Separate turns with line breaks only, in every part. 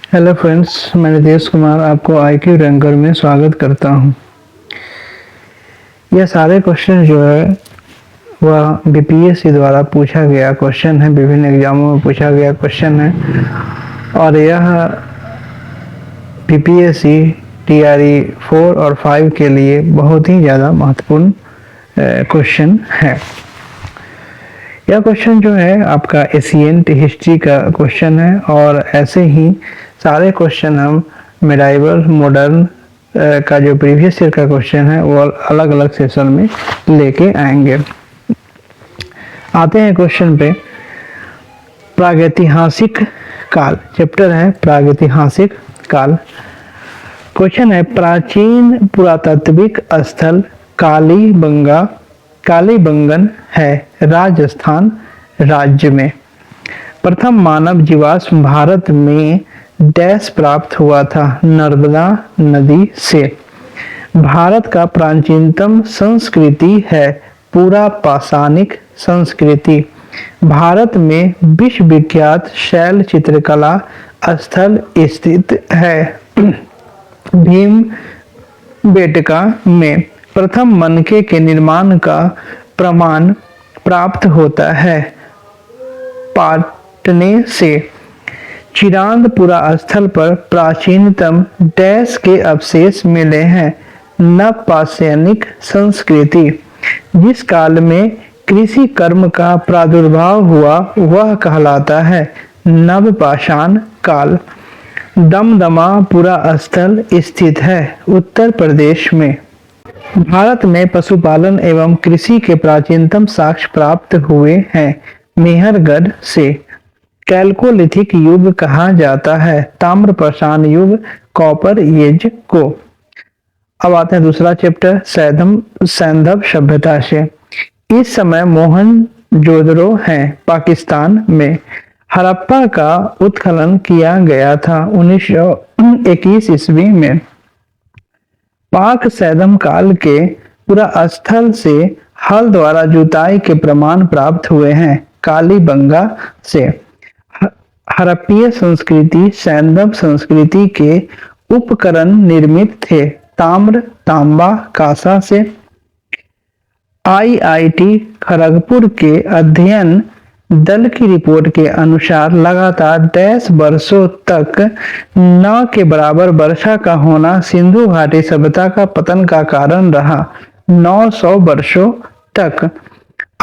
Hello friends, मैं नितेश कुमार आपको IQ ranker में स्वागत करता हूं। यह सारे क्वेश्चन जो है वह BPSC द्वारा पूछा गया क्वेश्चन है, विभिन्न एग्जामों में पूछा गया क्वेश्चन है और यह BPSC TRE 4 और 5 के लिए बहुत ही ज़्यादा महत्वपूर्ण क्वेश्चन है। यह क्वेश्चन जो है आपका एशियंट हिस्ट्री का क्वेश्चन है और ऐसे ही सारे क्वेश्चन हम मेडाइवल मॉडर्न का जो प्रीवियस ईयर का क्वेश्चन है वो अलग अलग सेशन में लेके आएंगे। आते हैं क्वेश्चन पे। प्रागैतिहासिक काल चैप्टर है प्रागैतिहासिक काल। क्वेश्चन है प्राचीन पुरातात्विक स्थल कालीबंगन है राजस्थान राज्य में। प्रथम मानव जीवाश्म भारत में डैश प्राप्त हुआ था नर्मदा नदी से। भारत का प्राचीनतम संस्कृति है पूरा पाषाणिक संस्कृति। भारत में विश्व विख्यात शैल चित्रकला स्थल स्थित है। भीमबेटका में प्रथम मनके के निर्माण का प्रमाण प्राप्त होता है पाटने से। चिरांदपुरा स्थल पर प्राचीनतम डैश के अवशेष मिले हैं नवपाषाणिक संस्कृति। जिस काल में कृषि कर्म का प्रादुर्भाव हुआ वह कहलाता है नवपाषाण काल। दमदमापुरा स्थल स्थित है उत्तर प्रदेश में। भारत में पशुपालन एवं कृषि के प्राचीनतम साक्ष्य प्राप्त हुए हैं मेहरगढ़ से। कैल्कोलिथिक युग कहा जाता है ताम्रपाषाण युग कॉपर एज को। अब आते हैं दूसरा चैप्टर सैंधव सभ्यता से। इस समय मोहनजोदड़ो है पाकिस्तान में। हड़प्पा का उत्खनन किया गया था 1921 ईस्वी में। पाक सैंधव काल के पूरा स्थल से हल द्वारा जुताई के प्रमाण प्राप्त हुए हैं कालीबंगा से। हड़प्पीय संस्कृति सैंधव संस्कृति के उपकरण निर्मित थे ताम्र तांबा कांसा से। IIT खड़गपुर के अध्ययन दल की रिपोर्ट के अनुसार लगातार 10 वर्षों तक न के बराबर वर्षा का होना सिंधु घाटी सभ्यता का पतन का कारण रहा। 900 वर्षों तक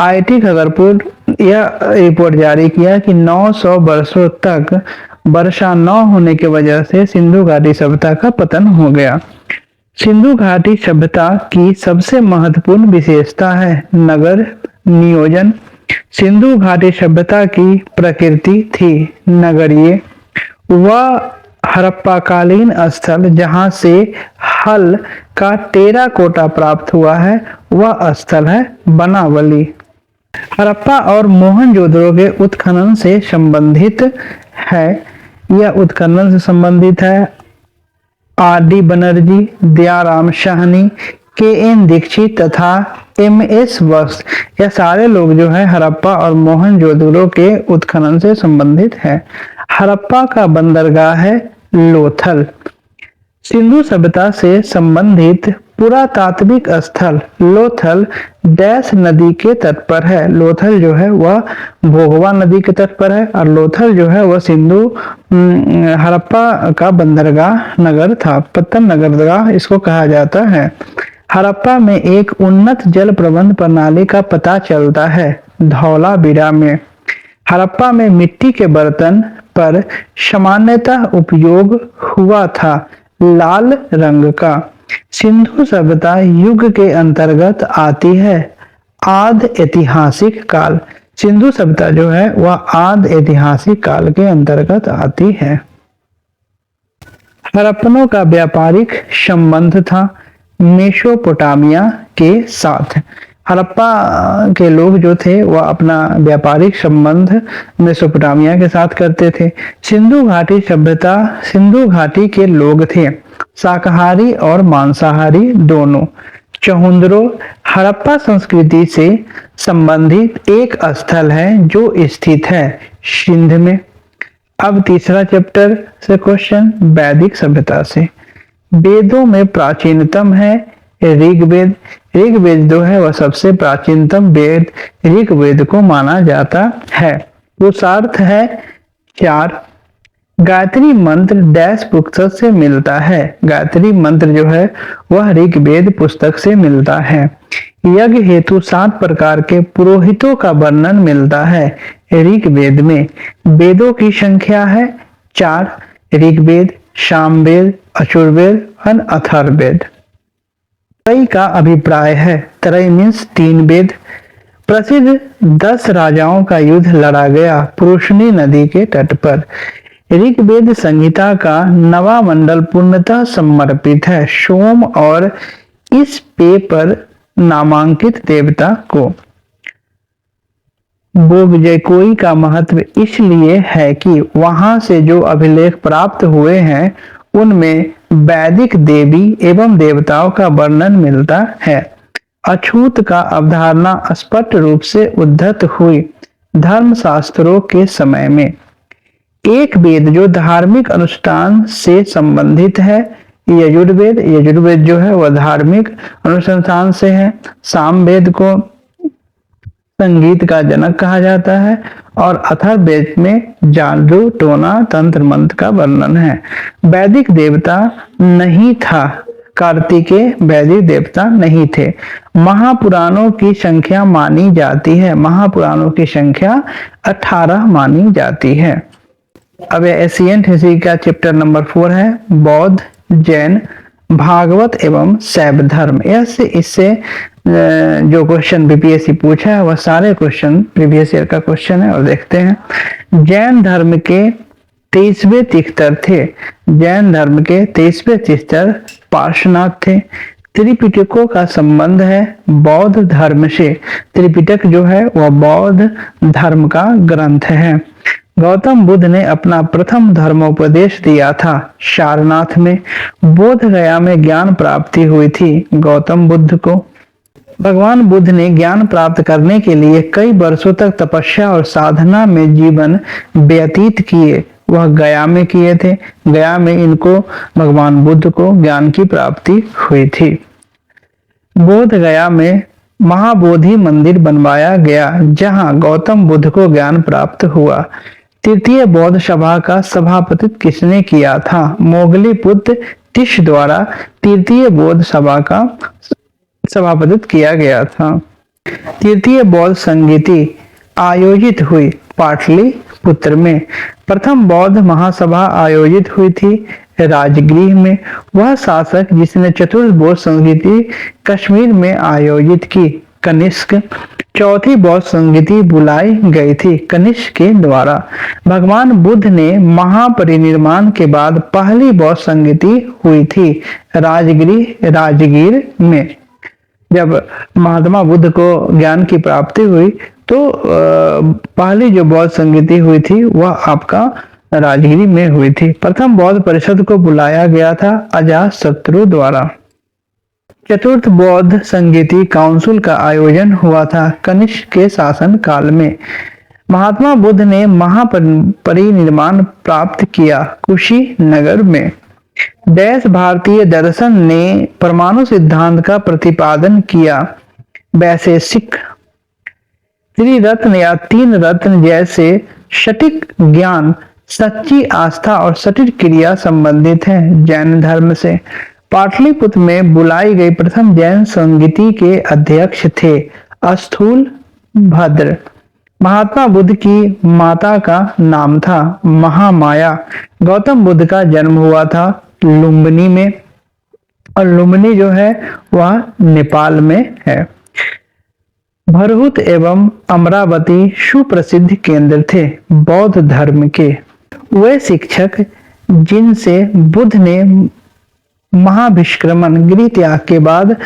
IIT खड़गपुर यह रिपोर्ट जारी किया कि 900 वर्षों तक वर्षा न होने की वजह से सिंधु घाटी सभ्यता का पतन हो गया। सिंधु घाटी सभ्यता की सबसे महत्वपूर्ण विशेषता है नगर नियोजन। सिंधु घाटी सभ्यता की प्रकृति थी नगरीय। वह हड़प्पाकालीन स्थल जहां से हल का टेराकोटा प्राप्त हुआ है वह स्थल है बनावली। हड़प्पा और मोहनजोदड़ो के उत्खनन से संबंधित है। यह उत्खनन से संबंधित है RD बनर्जी, दयाराम साहनी, KN दीक्षित तथा MS वत्स। यह सारे लोग जो है हड़प्पा और मोहनजोदड़ो के उत्खनन से संबंधित है। हड़प्पा का बंदरगाह है लोथल। सिंधु सभ्यता से संबंधित पुरातात्विक स्थल लोथल डैश नदी के तट पर है। लोथल जो है वह भोगवा नदी के तट पर है और लोथल जो है वह सिंधु हड़प्पा का बंदरगाह नगर था। पत्तन नगरगाह इसको कहा जाता है। हड़प्पा में एक उन्नत जल प्रबंध प्रणाली का पता चलता है धौलावीरा में। हड़प्पा में मिट्टी के बर्तन पर सामान्यतः उपयोग हुआ था लाल रंग का। सिंधु सभ्यता युग के अंतर्गत आती है आद ऐतिहासिक काल। सिंधु सभ्यता जो है वह आद ऐतिहासिक काल के अंतर्गत आती है। हड़प्पनों का व्यापारिक संबंध था मेसोपोटामिया के साथ। हड़प्पा के लोग जो थे वह अपना व्यापारिक संबंध मेसोपोटामिया के साथ करते थे। सिंधु घाटी सभ्यता सिंधु घाटी के लोग थे शाकाहारी और मांसाहारी दोनों। चहुंदरो हड़प्पा संस्कृति से संबंधित एक स्थल है जो स्थित है सिंध में। अब तीसरा चैप्टर से क्वेश्चन, वैदिक सभ्यता से। वेदों में प्राचीनतम है ऋग्वेद। ऋग्वेद जो है वह सबसे प्राचीनतम वेद ऋग्वेद को माना जाता है। पुरुषार्थ है 4। गायत्री मंत्र डैश पुस्तक से मिलता है। गायत्री मंत्र जो है वह ऋग्वेद पुस्तक से मिलता है। यज्ञ हेतु 7 प्रकार के पुरोहितों का वर्णन मिलता है ऋग्वेद में। वेदों की संख्या है 4। ऋग्वेद, सामवेद, अचुर्वेद और अथर्ववेद। त्रयी का अभिप्राय है, त्रयी मीन्स 3 वेद। प्रसिद्ध 10 राजाओं का युद्ध लड़ा गया पुरुषनी नदी के तट पर। ऋग्वेद संहिता का नवा मंडल पूर्णतः समर्पित है सोम और इस पे पर नामांकित देवता को। बोगजैकोई का महत्व इसलिए है कि वहां से जो अभिलेख प्राप्त हुए हैं उनमें वैदिक देवी एवं देवताओं का वर्णन मिलता है। अछूत का अवधारणा स्पष्ट रूप से उद्धत हुई धर्मशास्त्रों के समय में। एक वेद जो धार्मिक अनुष्ठान से संबंधित है यजुर्वेद। यजुर्वेद जो है वह धार्मिक अनुसंधान से है। सामवेद को संगीत का जनक कहा जाता है और अथर्ववेद में जादू टोना तंत्र मंत्र का वर्णन है। वैदिक देवता नहीं था, कार्तिकेय वैदिक देवता नहीं थे। महापुराणों की संख्या मानी जाती है, महापुराणों की संख्या 18 मानी जाती है। अब एशियंट हिस्ट्री का चैप्टर नंबर 4 है, बौद्ध, जैन, भागवत एवं शैव धर्म। इससे जो क्वेश्चन बीपीएससी पूछा है वह सारे क्वेश्चन प्रीवियस ईयर का क्वेश्चन है और देखते हैं। जैन धर्म के 23वें तीर्थंकर थे। जैन धर्म के 23वें तीर्थंकर पार्श्वनाथ थे। त्रिपिटकों का संबंध है बौद्ध धर्म से। त्रिपिटक जो है वह बौद्ध धर्म का ग्रंथ है। गौतम बुद्ध ने अपना प्रथम धर्मोपदेश दिया था सारनाथ में। बोध गया में ज्ञान प्राप्ति हुई थी गौतम बुद्ध को। भगवान बुद्ध ने ज्ञान प्राप्त करने के लिए कई वर्षों तक तपस्या और साधना में जीवन व्यतीत किए। वह गया में किए थे। गया में इनको भगवान बुद्ध को ज्ञान की प्राप्ति हुई थी। बोध गया में महाबोधि मंदिर बनवाया गया जहां गौतम बुद्ध को ज्ञान प्राप्त हुआ। तृतीय बौद्ध सभा का सभापतित्व किसने किया था? मोगली पुत्र तिश द्वारा तृतीय बौद्ध सभा का सभापतित्व किया गया था। तृतीय बौद्ध संगीति आयोजित हुई पाटलिपुत्र में। प्रथम बौद्ध महासभा आयोजित हुई थी राजगृह में। वह शासक जिसने चतुर्थ बौद्ध संगीति कश्मीर में आयोजित की कनिष्क। चौथी बौद्ध संगीति बुलाई गई थी कनिष्क के द्वारा। भगवान बुद्ध ने महापरिनिर्वाण के बाद पहली बौद्ध संगीति हुई थी राजगीर में। जब महात्मा बुद्ध को ज्ञान की प्राप्ति हुई तो पहली जो बौद्ध संगीति हुई थी वह आपका राजगिरी में हुई थी। प्रथम बौद्ध परिषद को बुलाया गया था अजातशत्रु द्वारा। चतुर्थ बौद्ध संगीति काउंसिल का आयोजन हुआ था कनिष्क के शासन काल में। महात्मा बुद्ध ने महापरिनिर्वाण प्राप्त किया कुशीनगर में। देश भारतीय दर्शन ने परमाणु सिद्धांत का प्रतिपादन किया। वैशेषिक त्रिरत्न या 3 रत्न जैसे सटीक ज्ञान, सच्ची आस्था और सटीक क्रिया संबंधित है जैन धर्म से। पाटलिपुत्र में बुलाई गई प्रथम जैन संगीति के अध्यक्ष थे स्थूल भद्र। महात्मा बुद्ध की माता का नाम था महामाया। गौतम बुद्ध का जन्म हुआ था लुम्बिनी में और लुम्बिनी जो है वह नेपाल में है। भरहुत एवं अमरावती सुप्रसिद्ध केंद्र थे बौद्ध धर्म के। वे शिक्षक जिनसे बुद्ध ने महाभिष्क्रमण गृह त्याग के बाद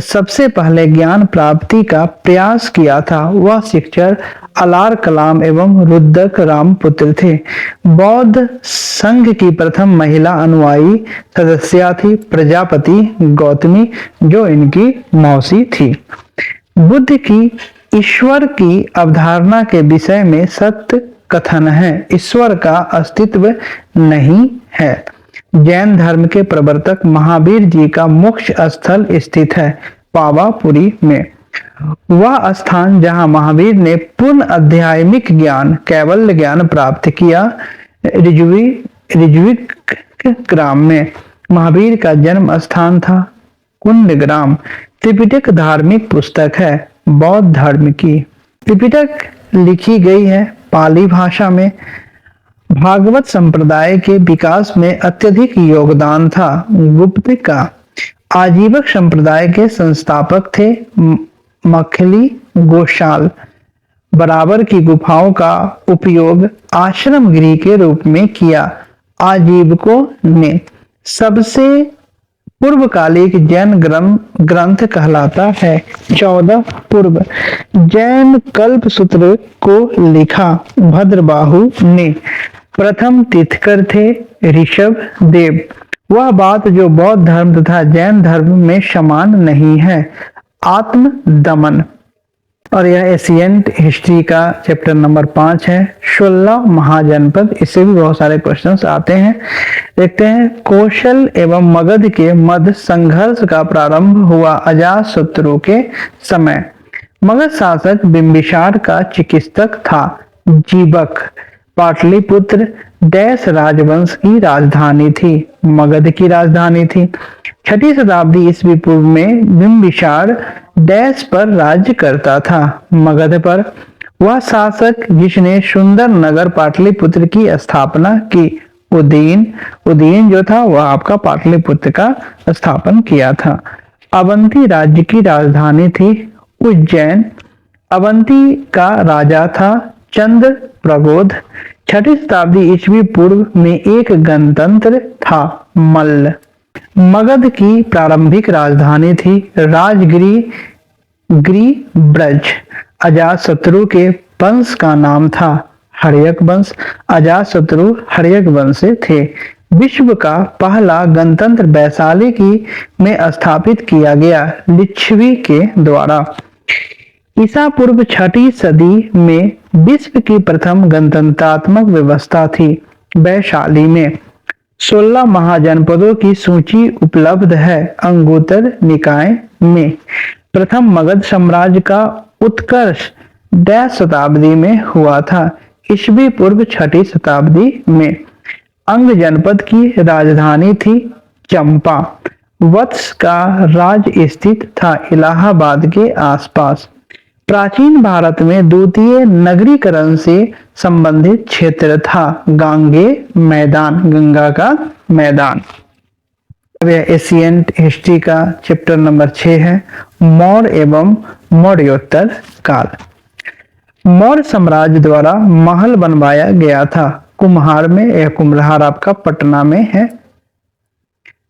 सबसे पहले ज्ञान प्राप्ति का प्रयास किया था वह शिक्षक अलार कलाम एवं रुद्रक रामपुत्र थे। बौद्ध संघ की प्रथम महिला अनुयायी सदस्या थी प्रजापति गौतमी जो इनकी मौसी थी। बुद्ध की ईश्वर की अवधारणा के विषय में सत्य कथन है। ईश्वर का अस्तित्व नहीं है। जैन धर्म के प्रवर्तक महावीर जी का मोक्ष स्थल स्थित है पावापुरी में। वह स्थान जहां महावीर ने पूर्ण आध्यात्मिक ज्ञान कैवल्य ज्ञान प्राप्त किया। ऋज्विक ग्राम में महावीर का जन्म स्थान था। कुंडग्राम त्रिपिटक धार्मिक पुस्तक है बौद्ध धर्म की। त्रिपिटक लिखी गई है पाली भाषा में। भागवत संप्रदाय के विकास में अत्यधिक योगदान था गुप्त का। आजीवक संप्रदाय के संस्थापक थे मखली गोशाल। बराबर की गुफाओं का उपयोग आश्रम गृह के रूप में किया। आजीवकों ने सबसे पूर्वकालिक जैन ग्रंथ कहलाता है 14 पूर्व। जैन कल्प सूत्र को लिखा भद्रबाहु ने। प्रथम तीर्थकर थे ऋषभ देव। वह बात जो बौद्ध धर्म तथा जैन धर्म में समान नहीं है, आत्म दमन। और यह एशियंट हिस्ट्री का चैप्टर नंबर 5 है। 16 महाजनपद, इससे भी बहुत सारे क्वेश्चंस आते हैं। देखते हैं, कौशल एवं मगध के मध्य संघर्ष का प्रारंभ हुआ अजातशत्रु के समय। मगध शासक बिंबिसार का चिकित्सक था जीवक। पाटलिपुत्र डैश राजवंश की राजधानी थी, मगध की राजधानी थी। 6ठी शताब्दी ईस्वी पूर्व में बिंबिसार डैश पर राज्य करता था, मगध पर। वह शासक जिसने सुंदर नगर पाटलिपुत्र की स्थापना की। उदयन जो था वह आपका पाटलिपुत्र का स्थापन किया था। अवंती राज्य की राजधानी थी उज्जैन। अवंती का राजा था चंद्र प्रबोध। 6ठी शताब्दी ईस्वी पूर्व में एक गणतंत्र था मल्ल। मगध की प्रारंभिक राजधानी थी राजगिरी ब्रज। अजातशत्रु के वंश का नाम था हर्यक वंश। अजातशत्रु हर्यक वंश से थे। विश्व का पहला गणतंत्र वैशाली में स्थापित किया गया लिच्छवी के द्वारा। ईसा पूर्व 6ठी सदी में विश्व की प्रथम गणतंत्रात्मक व्यवस्था थी वैशाली में। 16 महाजनपदों की सूची उपलब्ध है अंगुत्तर निकाय में। प्रथम मगध साम्राज्य का उत्कर्ष डैश शताब्दी में हुआ था, ईस्वी पूर्व 6ठी शताब्दी में। अंग जनपद की राजधानी थी चंपा। वत्स का राज्य स्थित था इलाहाबाद के आसपास। प्राचीन भारत में द्वितीय नगरीकरण से संबंधित क्षेत्र था गांगे मैदान, गंगा का मैदान। अब यह एशियंट हिस्ट्री का चैप्टर नंबर 6 है मौर्य एवं मौर्योत्तर काल। मौर्य साम्राज्य द्वारा महल बनवाया गया था कुम्हार में। यह कुम्हार आपका पटना में है।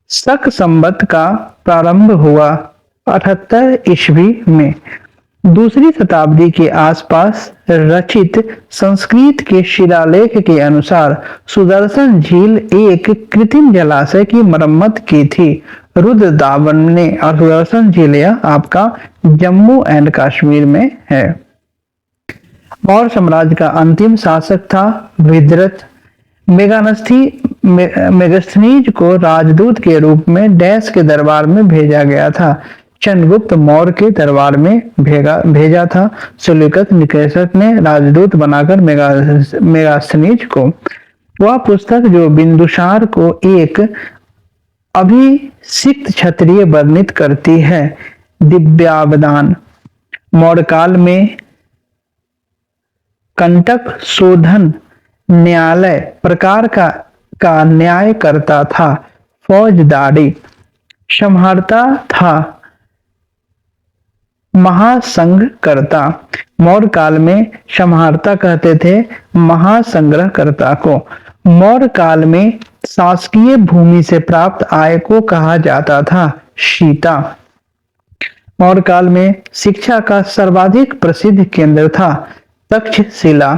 शक संवत का प्रारंभ हुआ 78 ईस्वी में। दूसरी शताब्दी के आसपास रचित संस्कृत के शिलालेख के अनुसार सुदर्शन झील एक कृत्रिम जलाशय की मरम्मत की थी रुद्रदावन ने। और सुदर्शन झील यह आपका जम्मू एंड कश्मीर में है। मौर्य साम्राज्य का अंतिम शासक था विद्रथ। मेगास्थनीज को राजदूत के रूप में डैश के दरबार में भेजा गया था। चंद्रगुप्त मौर्य के दरबार में भेजा था। सुलिकत निकेशक ने राजदूत बनाकर मेगास्थनीज को। वह पुस्तक जो बिंदुसार को एक अभिषिक्त क्षत्रिय वर्णित करती है दिव्यावदान। मौर्य काल में कंटक शोधन न्यायालय प्रकार का न्याय करता था। फौजदारी संहारता था महासंघकर्ता। मौर्य काल में संहारता कहते थे महासंग्रहकर्ता को। मौर्य काल में शासकीय भूमि से प्राप्त आय को कहा जाता था सीता। मौर्य काल में शिक्षा का सर्वाधिक प्रसिद्ध केंद्र था तक्षशिला।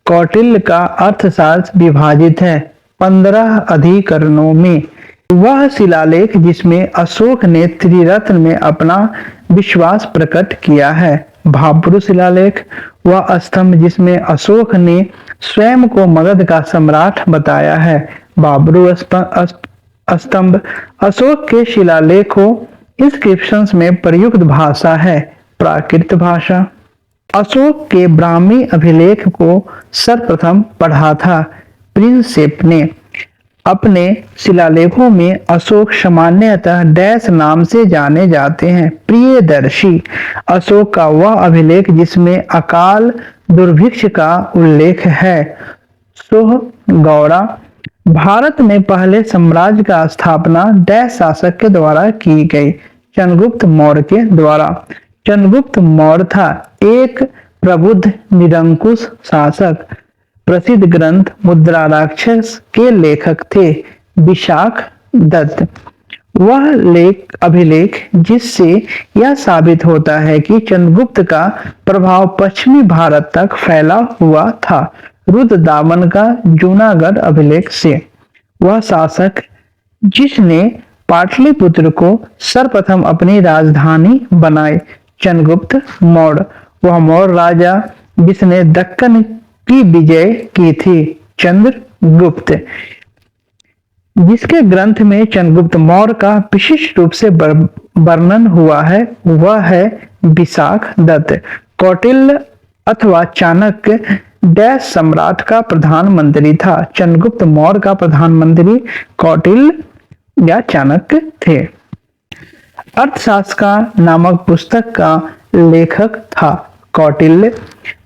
कौटिल्य का अर्थशास्त्र विभाजित है 15 अधिकरणों में। वह शिलालेख जिसमें अशोक ने त्रिरत्न में अपना विश्वास प्रकट किया है भाब्रू शिलालेख, वह स्तंभ जिसमें अशोक ने स्वयं को मगध का सम्राट बताया है। भाब्रू स्तंभ अशोक के शिलालेखों इंस्क्रिप्शंस में प्रयुक्त भाषा है प्राकृत भाषा। अशोक के ब्राह्मी अभिलेख को सर्वप्रथम पढ़ा था प्रिंसेप ने। अपने शिलालेखों में अशोक सामान्यतः डैश नाम से जाने जाते हैं। प्रियदर्शी अशोक का वह अभिलेख जिसमें अकाल दुर्भिक्ष का उल्लेख है। सोह गौड़ा भारत में पहले साम्राज्य का स्थापना डैश शासक के द्वारा की गई। चंद्रगुप्त मौर्य के द्वारा। चंद्रगुप्त मौर्य था एक प्रबुद्ध निरंकुश शासक। प्रसिद्ध ग्रंथ मुद्रा राक्षस के लेखक थे विशाख दत्त। वह अभिलेख जिससे यह साबित होता है कि चंद्रगुप्त का प्रभाव पश्चिमी भारत तक फैला हुआ था। रुद्रदामन का जूनागढ़ अभिलेख से। वह शासक जिसने पाटलिपुत्र को सर्वप्रथम अपनी राजधानी बनाई। चंद्रगुप्त मौर्य वह मौर्य राजा जिसने दक्कन की विजय की थी। चंद्रगुप्त जिसके ग्रंथ में चंद्रगुप्त मौर्य का विशिष्ट रूप से वर्णन हुआ है वह है विशाख दत्त। कौटिल्य अथवा चाणक्य डैश सम्राट का प्रधानमंत्री था। चंद्रगुप्त मौर्य का प्रधानमंत्री कौटिल्य या चाणक्य थे। अर्थशास्त्र नामक पुस्तक का लेखक था कौटिल्य।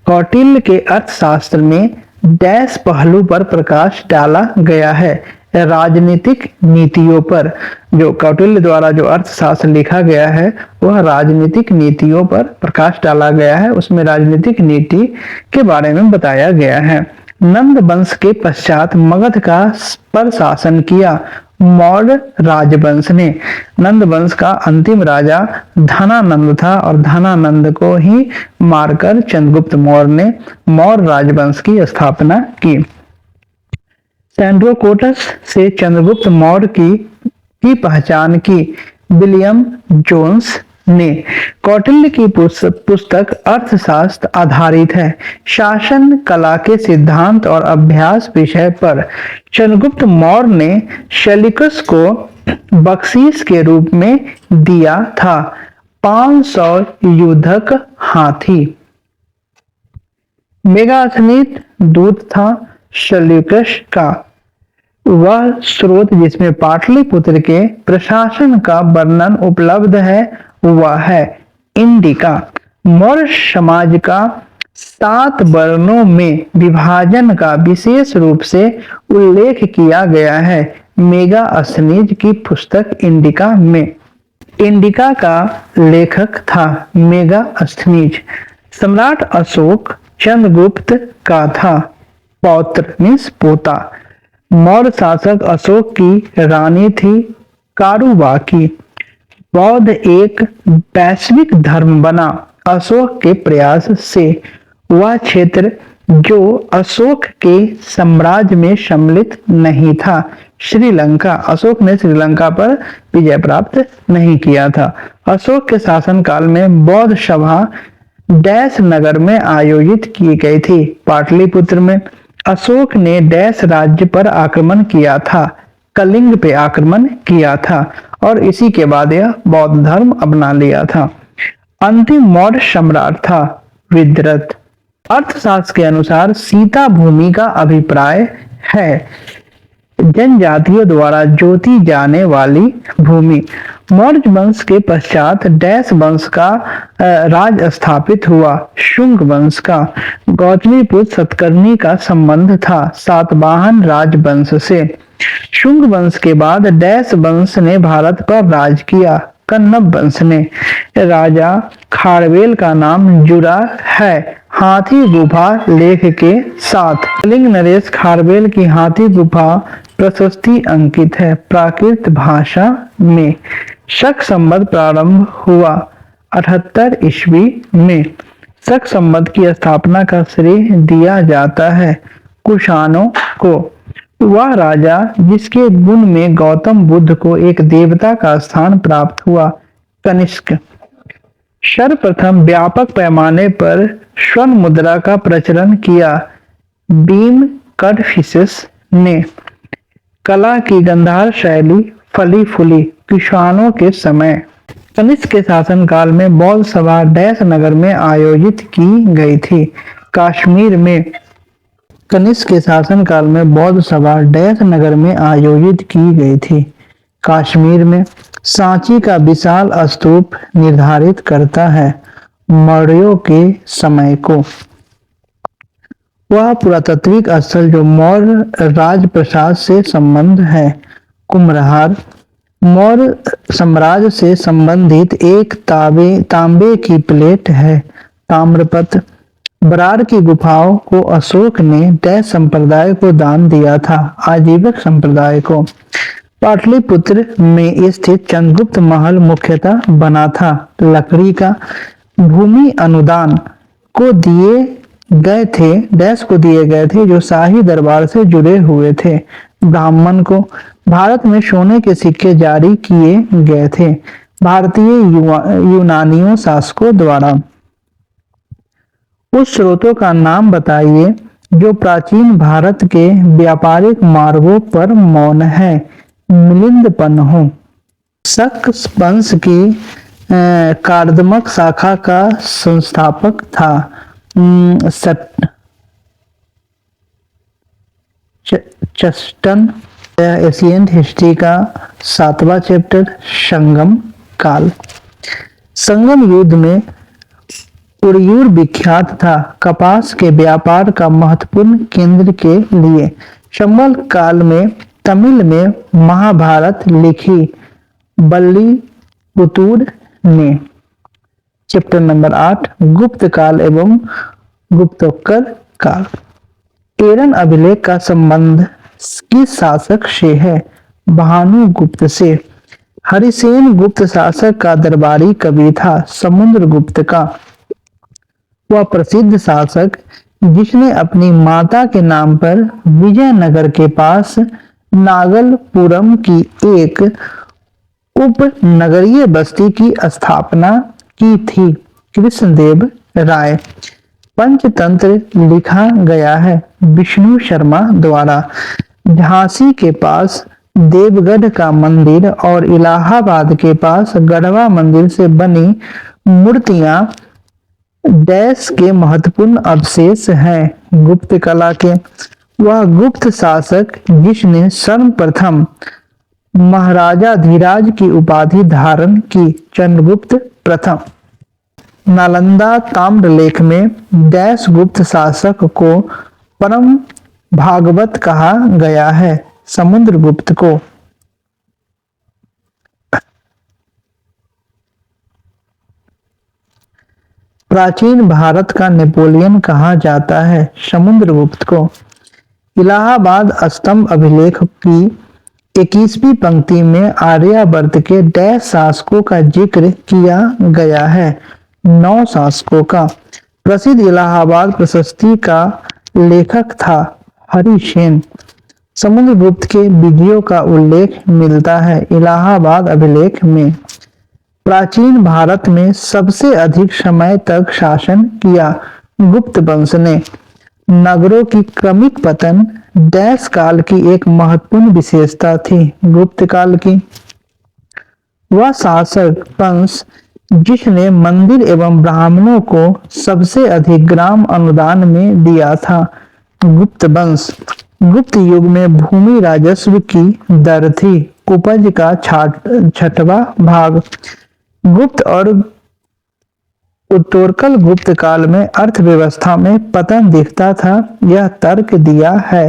कौटिल्य के अर्थशास्त्र में डैश पहलू पर प्रकाश डाला गया है। राजनीतिक नीतियों पर। जो कौटिल्य द्वारा जो अर्थशास्त्र लिखा गया है वह राजनीतिक नीतियों पर प्रकाश डाला गया है। उसमें राजनीतिक नीति के बारे में बताया गया है। नंद वंश के पश्चात मगध का पर शासन किया मौर्य राजवंश ने। नंद वंश का अंतिम राजा धनानंद था और धनानंद को ही मारकर चंद्रगुप्त मौर्य ने मौर्य राजवंश की स्थापना की। सैंड्रोकोटस से चंद्रगुप्त मौर्य की पहचान की विलियम जोन्स ने। कौटिल्य की पुस्तक अर्थशास्त्र आधारित है। शासन कला के सिद्धांत और अभ्यास विषय पर। चंद्रगुप्त मौर्य ने शैलिकस को बख्शीश के रूप में दिया था 500 युद्धक हाथी। मेगास्थनीज दूत था शैलिकस का। वह स्रोत जिसमें पाटलिपुत्र के प्रशासन का वर्णन उपलब्ध है वह है इंडिका। मौर्य समाज का 7 वर्णों में विभाजन का विशेष रूप से उल्लेख किया गया है मेगास्थनीज की पुस्तक इंडिका में। इंडिका का लेखक था मेगास्थनीज। सम्राट अशोक चंद्रगुप्त का था पौत्र मीन्स पोता। मौर्य शासक अशोक की रानी थी कारुबाकी। बौद्ध एक वैश्विक धर्म बना अशोक के प्रयास से। वह क्षेत्र जो अशोक के साम्राज्य में सम्मिलित नहीं था। श्रीलंका अशोक ने श्रीलंका पर विजय प्राप्त नहीं किया था। अशोक के शासनकाल में बौद्ध सभा डैश नगर में आयोजित की गई थी पाटलिपुत्र में। अशोक ने डैश राज्य पर आक्रमण किया था कलिंग पे आक्रमण किया था और इसी के बाद यह बौद्ध धर्म अपना लिया था। अंतिम मौर्य सम्राट था विद्रथ। अर्थशास्त्र के अनुसार सीता भूमि का अभिप्राय है जनजातियों द्वारा जोती जाने वाली भूमि। मौर्य वंश के पश्चात डैश वंश का राज स्थापित हुआ। शुंग वंश का गौतमीपुत्र सतकर्णी का संबंध था सातवाहन राजवंश से। शुंग वंश के बाद डैश वंश ने भारत पर राज किया। कन्नब वंश ने। राजा खारवेल का नाम जुड़ा है हाथी गुफा लेख के साथ। कलिंग नरेश खारवेल की हाथी गुफा प्रशस्ति अंकित है प्राकृत भाषा में। शक संवत प्रारंभ हुआ 78 ईस्वी में। शक संवत की स्थापना का श्रेय दिया जाता है कुषाणों को। वह राजा जिसके गुण में गौतम बुद्ध को एक देवता का स्थान प्राप्त हुआ कनिष्क। सर्वप्रथम व्यापक पैमाने पर स्वर्ण मुद्रा का प्रचलन किया। बीम कड़फिसेस ने कला की गंधार शैली फली फूली। किसानों के समय कनिष्क के शासनकाल में बौद्ध सभा डैश नगर में आयोजित की गई थी। कश्मीर में कनिष्क के शासनकाल में बौद्ध सभा डैश नगर में आयोजित की गई थी। कश्मीर में सांची का विशाल स्तूप निर्धारित करता है मौर्यों के समय को। वह पुरातात्विक स्थल जो मौर्य राजप्रसाद से संबंध है। कुम्हरार मौर्य साम्राज्य से संबंधित एक तांबे की प्लेट है। ताम्रपत्र बरार की गुफाओं को अशोक ने डैश संप्रदाय को दान दिया था। आजीवक संप्रदाय को पाटलिपुत्र में स्थित चंद्रगुप्त महल मुख्यतः बना था। लकड़ी का भूमि अनुदान को दिए गए थे डैश को दिए गए थे जो शाही दरबार से जुड़े हुए थे। ब्राह्मण को भारत में सोने के सिक्के जारी किए गए थे भारतीय यूनानियों शासकों द्वारा। उस स्रोतों का नाम बताइए जो प्राचीन भारत के व्यापारिक मार्गों पर मौन है। मिलिंद पन्ह शक वंश की कार्दमक शाखा का संस्थापक था। चस्टन एशियंट हिस्ट्री का 7वां चैप्टर संगम काल। संगम युद्ध में उड़यूर विख्यात था कपास के व्यापार का महत्वपूर्ण केंद्र के लिए। संबल काल में तमिल में महाभारत लिखी बल्लीपुतुर ने। चैप्टर नंबर 8 गुप्त काल एवं गुप्तोत्तर काल। एरन अभिलेख का संबंध किस शासक से है? भानुगुप्त से। हरिसेन गुप्त शासक का दरबारी कवि था। समुद्रगुप्त का वह प्रसिद्ध शासक जिसने अपनी माता के नाम पर विजयनगर के पास नागलपुरम की एक उपनगरीय बस्ती की स्थापना की थी। कृष्णदेव राय। पंचतंत्र लिखा गया है विष्णु शर्मा द्वारा। झांसी के पास देवगढ़ का मंदिर और इलाहाबाद के पास गढ़वा मंदिर से बनी मूर्तियां डैश के महत्वपूर्ण अवशेष हैं गुप्त कला के। वह गुप्त शासक जिसने सर्वप्रथम महाराजा धीराज की उपाधि धारण की। चंद्रगुप्त प्रथम। नालंदा ताम्रलेख में डैश गुप्त शासक को परम भागवत कहा गया है। समुद्रगुप्त को। प्राचीन भारत का नेपोलियन कहा जाता है। समुद्रगुप्त को। इलाहाबाद स्तंभ अभिलेख की 21वीं पंक्ति में आर्यावर्त के डैश शासकों का जिक्र किया गया है। 9 शासकों का। प्रसिद्ध इलाहाबाद प्रशस्ति का लेखक था हरिसेन। समुद्रगुप्त के विजयों का उल्लेख मिलता है इलाहाबाद अभिलेख में। प्राचीन भारत में सबसे अधिक समय तक शासन किया गुप्त वंश ने। नगरों की क्रमिक पतन डैश काल की एक महत्वपूर्ण विशेषता थी। गुप्त काल की। वह शासक वंश जिसने मंदिर एवं ब्राह्मणों को सबसे अधिक ग्राम अनुदान में दिया था। गुप्त वंश। गुप्त युग में भूमि राजस्व की दर थी उपज का 6वां भाग। गुप्त और उत्तरकाल गुप्त काल में अर्थव्यवस्था में पतन दिखता था। यह तर्क दिया है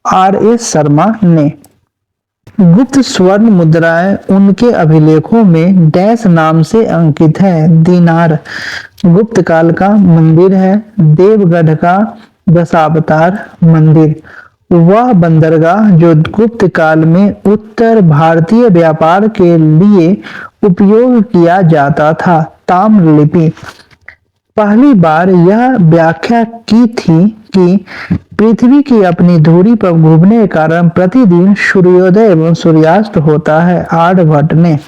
R.S. शर्मा ने। गुप्त स्वर्ण मुद्राएं उनके अभिलेखों में डैश नाम से अंकित है। दीनार गुप्त काल का मंदिर है। देवगढ़ का दशावतार मंदिर वह बंदरगाह जो गुप्त काल में उत्तर भारतीय व्यापार के लिए उपयोग किया जाता था। ताम्रलिपि पहली बार यह व्याख्या की थी कि पृथ्वी की अपनी धुरी पर घूमने के कारण प्रतिदिन सूर्योदय एवं सूर्यास्त होता है। आर्यभट्ट ने।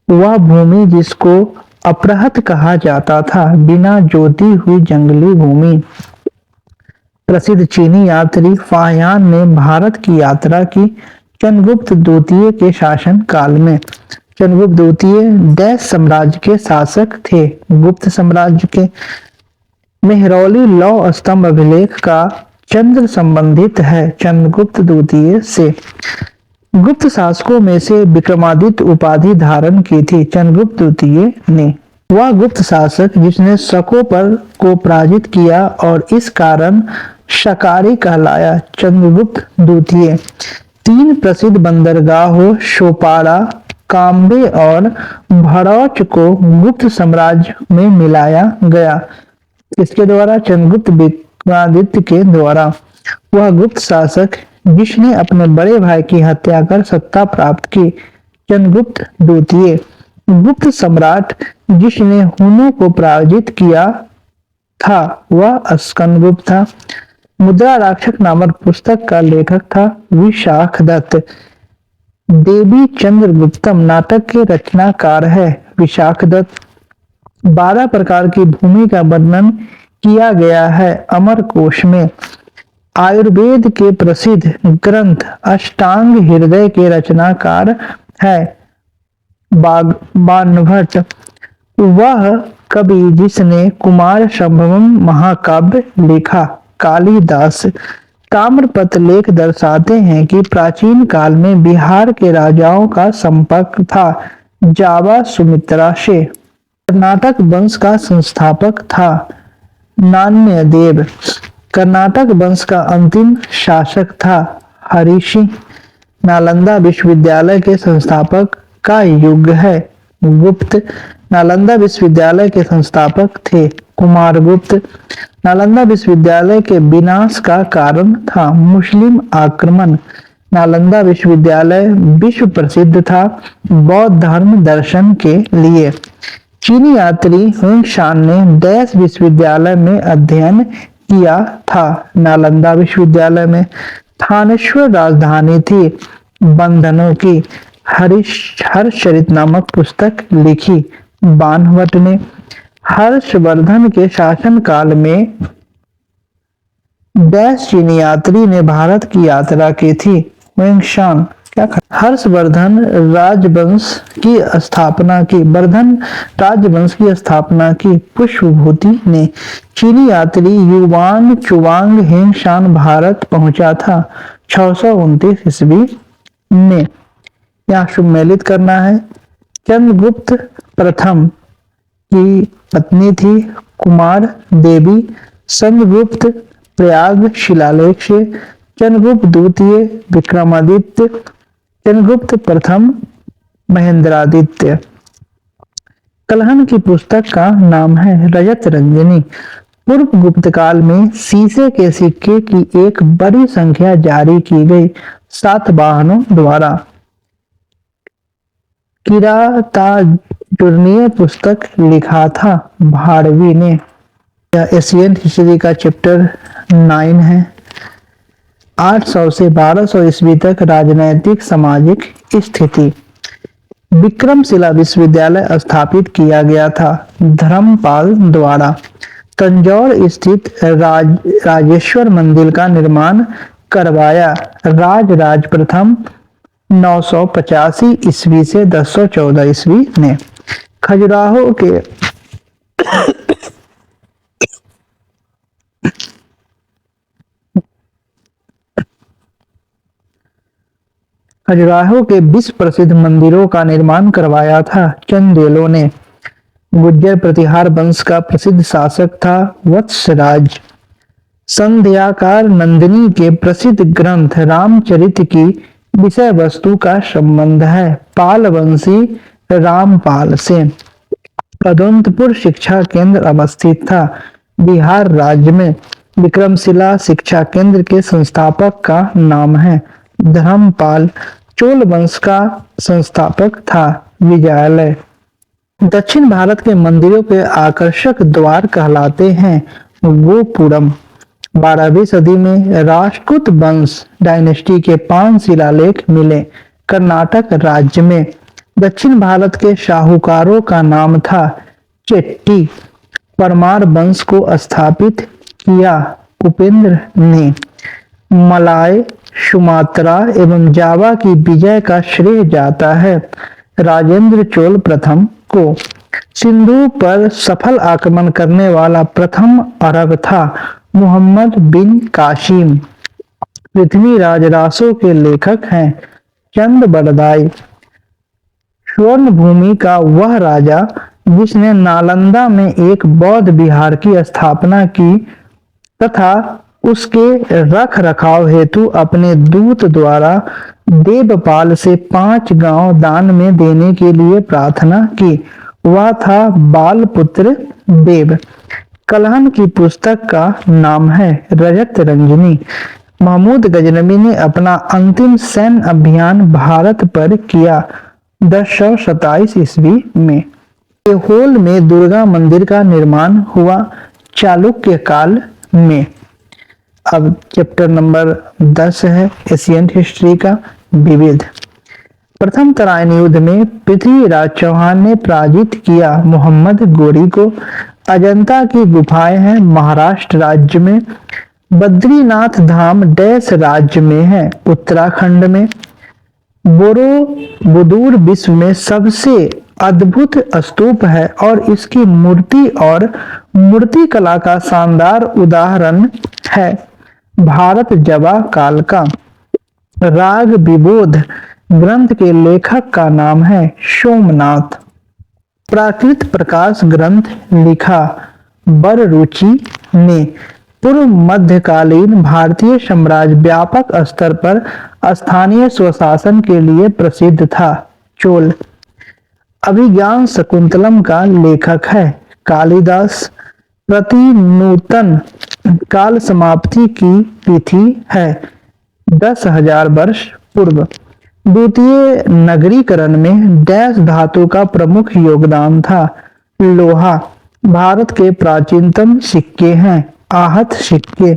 वह भूमि जिसको अपरहत कहा जाता था। बिना जोती हुई जंगली भूमि। प्रसिद्ध चीनी यात्री फाहियान ने भारत की यात्रा की चंद्रगुप्त द्वितीय के शासन काल में। चंद्रगुप्त द्वितीय डैश साम्राज्य के शासक थे। गुप्त साम्राज्य के मेहरौली लौह स्तंभ अभिलेख का चंद्र संबंधित है चंद्रगुप्त द्वितीय से। गुप्त शासकों में से विक्रमादित्य उपाधि धारण की थी चंद्रगुप्त द्वितीय ने। वह गुप्त शासक जिसने शकों पर को पराजित किया और इस कारण शकारी कहलाया चंद्रगुप्त द्वितीय। तीन प्रसिद्ध बंदरगाहों सोपारा, काम्बे और भड़ौच को गुप्त साम्राज्य में मिलाया गया। इसके द्वारा चंद्रगुप्त विक्रमादित्य के द्वारा। वह गुप्त शासक जिसने अपने बड़े भाई की हत्या कर सत्ता प्राप्त की चंद्रगुप्त द्वितीय। गुप्त सम्राट जिसने हुनों को पराजित किया था वह स्कंदगुप्त था। मुद्रा राक्षक नामक पुस्तक का लेखक था विशाख दत्त। देवी चंद्रगुप्तम नाटक के रचनाकार है विशाख दत्त। 12 प्रकार की भूमि का वर्णन किया गया है अमरकोश में। आयुर्वेद के प्रसिद्ध ग्रंथ अष्टांग हृदय के रचनाकार है बाणभट्ट। वह कवि जिसने कुमार संभवम महाकाव्य लिखा। कालिदास। ताम्रपत्र लेख दर्शाते हैं कि प्राचीन काल में बिहार के राजाओं का संपर्क था जावा सुमित्रा से। कर्नाटक वंश का संस्थापक था नान्यदेव। कर्नाटक वंश का अंतिम शासक था हरिसिंह। नालंदा विश्वविद्यालय के संस्थापक का युग है गुप्त। नालंदा विश्वविद्यालय के संस्थापक थे कुमारगुप्त। नालंदा विश्वविद्यालय के विनाश का कारण था मुस्लिम आक्रमण। नालंदा विश्वविद्यालय विश्व प्रसिद्ध था बौद्ध धर्म दर्शन के लिए। चीनी यात्री हुनशान ने डैश विश्वविद्यालय में अध्ययन किया था नालंदा विश्वविद्यालय में। थानेश्वर राजधानी थी बंधनों की। हर्षचरित नामक पुस्तक लिखी बाणभट्ट ने। हर्षवर्धन के शासन काल में डैश चीनी यात्री ने भारत की यात्रा की थी हुनशान। हर्षवर्धन राजवंश की स्थापना की। वर्धन राजवंश की स्थापना की पुष्पभूति ने। चीनी यात्री युवान चुवांग हिंगशान भारत पहुंचा था 629 ईस्वी में। यहाँ सुमेलित करना है। चंद्रगुप्त प्रथम की पत्नी थी कुमार देवी। चंद्रगुप्त प्रयाग शिलालेख से। चंद्रगुप्त द्वितीय विक्रमादित्य। चंद्रगुप्त प्रथम महेंद्रादित्य। कलहन की पुस्तक का नाम है रजत रंजनी। पूर्व गुप्त काल में शीशे के सिक्के की एक बड़ी संख्या जारी की गई सातवाहनों द्वारा। किरातार्जुनीय पुस्तक लिखा था भारवी ने। यह एशियन हिस्ट्री का चैप्टर 9 है। 800 से 1200 ईस्वी तक राजनैतिक सामाजिक स्थिति। विक्रमशिला विश्वविद्यालय स्थापित किया गया था धर्मपाल द्वारा। तंजौर स्थित राजेश्वर मंदिर का निर्माण करवाया राज प्रथम 985 ईस्वी से 1014 ईस्वी ने। खजुराहो के विश्व प्रसिद्ध मंदिरों का निर्माण करवाया था चंदेलों ने। गुज्जर प्रतिहार वंश का प्रसिद्ध शासक था वत्सराज। संध्याकार नंदिनी के प्रसिद्ध ग्रंथ रामचरित की विषय वस्तु का संबंध है पालवंशी रामपाल से। पदोंतपुर शिक्षा केंद्र अवस्थित था बिहार राज्य में। विक्रमशिला शिक्षा केंद्र के संस्थापक का नाम है धर्मपाल। चोल वंश का संस्थापक था विजयालय। दक्षिण भारत के मंदिरों के आकर्षक द्वार कहलाते हैं गोपुरम। 12वीं सदी में राष्ट्रकूट वंश डायनेस्टी के 5 शिलालेख मिले कर्नाटक राज्य में। दक्षिण भारत के शाहूकारों का नाम था चेट्टी परमार वंश को स्थापित किया। उपेंद्र ने मलाय, सुमात्रा एवं जावा की विजय का श्रेय जाता है राजेंद्र चोल प्रथम को। सिंधु पर सफल आक्रमण करने वाला प्रथम अरब था मोहम्मद बिन कासिम। पृथ्वीराज रासो के लेखक हैं चंद बरदाई। स्वर्ण भूमि का वह राजा जिसने नालंदा में एक बौद्ध विहार की स्थापना की तथा उसके रख रखाव हेतु अपने दूत द्वारा देवपाल से 5 गांव दान में देने के लिए प्रार्थना की, वह था बालपुत्र देव। कलहन की पुस्तक का नाम है रजत रंजनी। महमूद गजनवी ने अपना अंतिम सैन्य अभियान भारत पर किया 1027 ईस्वी में। ऐहोल में दुर्गा मंदिर का निर्माण हुआ चालुक्य काल में। अब चैप्टर नंबर 10 है एशियंट हिस्ट्री का विविध। प्रथम तराइन युद्ध में पृथ्वीराज चौहान ने पराजित किया मोहम्मद गोरी को। अजंता की गुफाएं हैं महाराष्ट्र राज्य में। बद्रीनाथ धाम डैश राज्य में है उत्तराखंड में। बोरोबुदुर विश्व में सबसे अद्भुत स्तूप है और इसकी मूर्ति और मूर्ति कला का शानदार उदाहरण है। भारत जवा काल का राग विबोध ग्रंथ के लेखक का नाम है सोमनाथ। प्राकृत प्रकाश ग्रंथ लिखा बररुचि ने। पूर्व मध्यकालीन भारतीय साम्राज्य व्यापक स्तर पर स्थानीय स्वशासन के लिए प्रसिद्ध था। चोल अभिज्ञान शकुंतलम का लेखक है कालिदास। प्रतिनूतन काल समाप्ति की तिथि है 10,000 वर्ष पूर्व। द्वितीय नगरीकरण में डैश धातु का प्रमुख योगदान था। लोहा भारत के प्राचीनतम सिक्के हैं आहत सिक्के।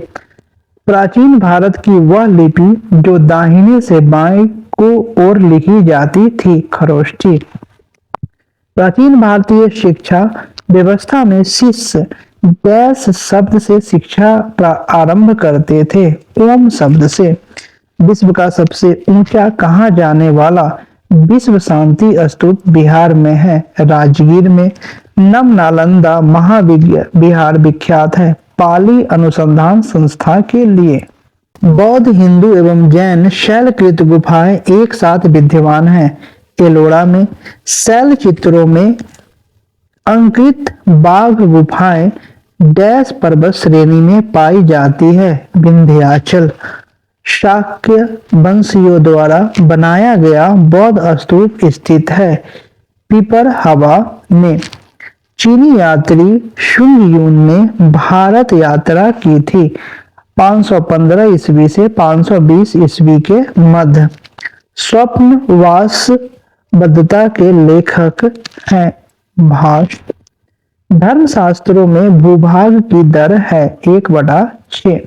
प्राचीन भारत की वह लिपि जो दाहिने से बाएं को ओर लिखी जाती थी खरोष्ठी। प्राचीन भारतीय शिक्षा व्यवस्था में शिष्य डैश शब्द से शिक्षा आरंभ करते थे ओम शब्द से। विश्व का सबसे ऊंचा कहा जाने वाला विश्व शांति स्तूप बिहार में है राजगीर में। नव नालंदा महाविहार विख्यात है पाली अनुसंधान संस्था के लिए। बौद्ध हिंदू एवं जैन शैलकृत गुफाएं एक साथ विद्यमान हैं। एलोरा में शैल चित्रों में अंकित बाघ गुफाएं डैश पर्वत श्रेणी में पाई जाती है विंध्याचल। शाक्य वंशियों द्वारा बनाया गया बौद्ध स्तूप स्थित है पीपर हवा में। चीनी यात्री शुंग युन ने भारत यात्रा की थी 515 ईस्वी से 520 ईस्वी के मध्य। स्वप्नवास बद्धता के लेखक हैं भाष। धर्मशास्त्रों में भूभाग की दर है 1/6।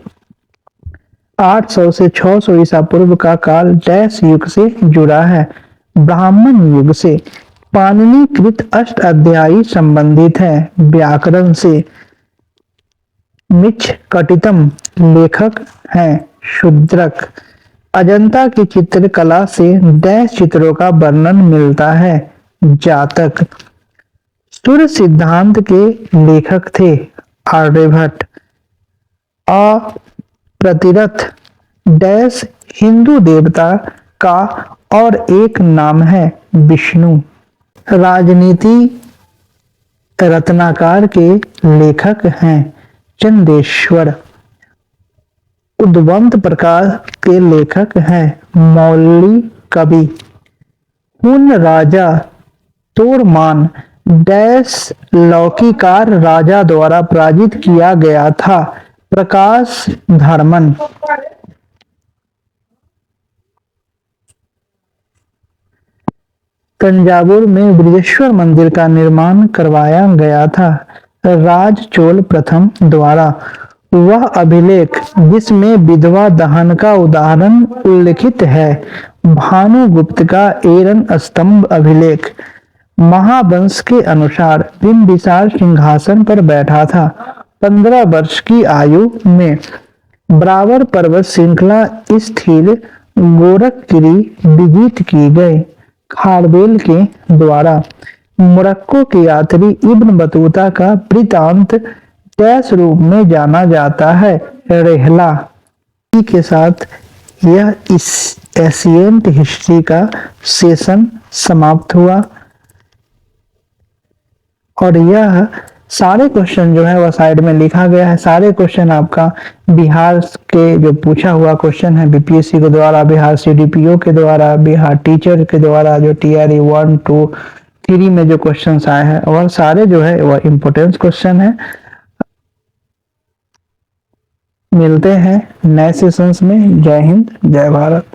800 से 600 ईसा पूर्व का काल डैश युग से जुड़ा है ब्राह्मण युग से। पाणिनिकृत अष्ट अध्यायी संबंधित है व्याकरण से। मिच्छ कटितम लेखक हैं शूद्रक। अजंता की चित्रकला से डैश चित्रों का वर्णन मिलता है जातक। सूर्य सिद्धांत के लेखक थे आर्यभट्ट। अप्रतिरथ डैश हिंदू देवता का और एक नाम है विष्णु। राजनीति रत्नाकर के लेखक हैं चंदेश्वर। उद्वंत प्रकार के लेखक हैं मौली कवि। हुन राजा तोरमान डैश लौकीकार राजा द्वारा पराजित किया गया था प्रकाश धर्मन। तंजावुर में बृहदेश्वर मंदिर का निर्माण करवाया गया था राज चोल प्रथम द्वारा। वह अभिलेख जिसमें विधवा दहन का उदाहरण उल्लिखित है भानुगुप्त का एरन स्तंभ अभिलेख। महावंश के अनुसार बिंबिसार सिंहासन पर बैठा था। 15 वर्ष की आयु में ब्रावर पर्वत श्रृंखला स्थिर गोरखगिरी विजित की गई। खारवेल के द्वारा मोरक्को के यात्री इब्न बतूता का वृतांत कैस रूप में जाना जाता है। रेहला के साथ यह इस एशियंट हिस्ट्री का सेशन समाप्त हुआ और यह सारे क्वेश्चन जो है वह साइड में लिखा गया है। सारे क्वेश्चन आपका बिहार के जो पूछा हुआ क्वेश्चन है बीपीएससी के द्वारा, बिहार सीडीपीओ के द्वारा, बिहार टीचर के द्वारा जो टीआरई 1, 2, 3 में जो क्वेश्चंस आए हैं वह सारे जो है वह इम्पोर्टेंट क्वेश्चन है। मिलते हैं नए सेशंस में। जय हिंद, जय भारत।